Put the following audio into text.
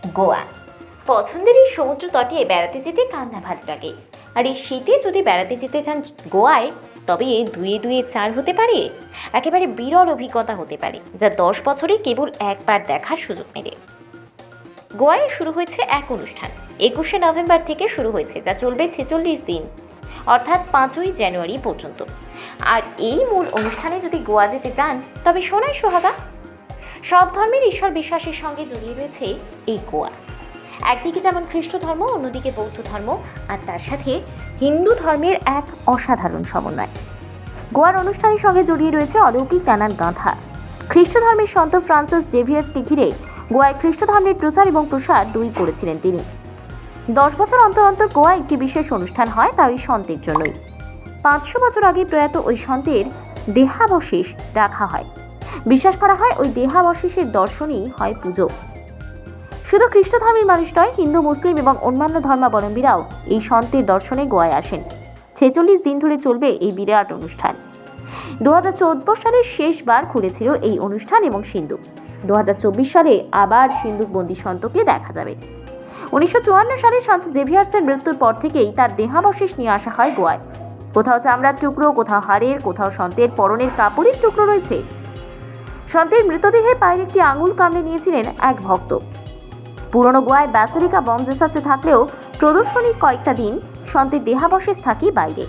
গোয়া পছন্দের এই সমুদ্র তটে বেড়াতে যেতে কান্না ভালো লাগে। আর এই শীতে যদি বেড়াতে যেতে চান গোয়ায়, তবে দুয়ে দুয়ে চার হতে পারে। একেবারে বিরল অভিজ্ঞতা হতে পারে, যা 10 বছরে কেবল একবার দেখার সুযোগ মেলে। গোয়ায় শুরু হয়েছে এক অনুষ্ঠান। 21শে নভেম্বর থেকে শুরু হয়েছে, যা চলবে 46 দিন, অর্থাৎ 5ই জানুয়ারি পর্যন্ত। আর এই মূল অনুষ্ঠানে যদি গোয়া যেতে চান, তবে সোনায় সোহাগা। সব ধর্মের ঈশ্বর বিশ্বাসের সঙ্গে জড়িয়ে রয়েছে এই গোয়া। একদিকে যেমন খ্রিস্ট ধর্ম, অন্যদিকে বৌদ্ধ ধর্ম, আর তার সাথে হিন্দু ধর্মের এক অসাধারণ সমন্বয়। গোয়ার অনুষ্ঠানের সঙ্গে জড়িয়ে রয়েছে অলৌকিক নানান গাঁথা। খ্রিস্ট ধর্মের সন্ত ফ্রান্সিস জেভিয়ার্সকে ঘিরে গোয়ায় খ্রিস্ট ধর্মের প্রচার এবং প্রসার দুই করেছিলেন তিনি। 10 বছর অন্তর অন্তর গোয়া একটি বিশেষ অনুষ্ঠান হয়, তা ওই সন্তের জন্যই। 500 বছর আগে প্রয়াত ওই সন্তের দেহাবশেষ রাখা হয়। বিশ্বাস করা হয় ওই দেহাবশেষের দর্শনই হয় পুজো। শুধু খ্রিস্ট ধর্মের মানুষ নয়, হিন্দু, মুসলিম এবং অন্যান্য ধর্মাবলম্বীরাও এই সন্তের দর্শনে গোয়ায় আসেন। 46 দিন ধরে চলবে এই বিরাট অনুষ্ঠান। 2014 সালে শেষবার খুলেছিল এই অনুষ্ঠান এবং সিন্ধু। 2024 সালে আবার সিন্ধুক বন্দী সন্তকে দেখা যাবে। 1954 সালে সন্ত জেভিয়ার্সের মৃত্যুর পর থেকেই তার দেহাবশেষ নিয়ে আসা হয় গোয়ায়। কোথাও চামড়ার টুকরো, কোথাও হাড়ের, কোথাও সন্তের পরনের কাপড়ের টুকরো রয়েছে। সন্তের মৃতদেহে পায়ের একটি আঙুল কামড়ে নিয়েছিলেন এক ভক্ত। পুরনো গোয়ায় ব্যাসিলিকা বম জেসাসে থাকলেও প্রদর্শনীর কয়েকটা দিন সন্তের দেহাবশেষ থাকে বাইরে।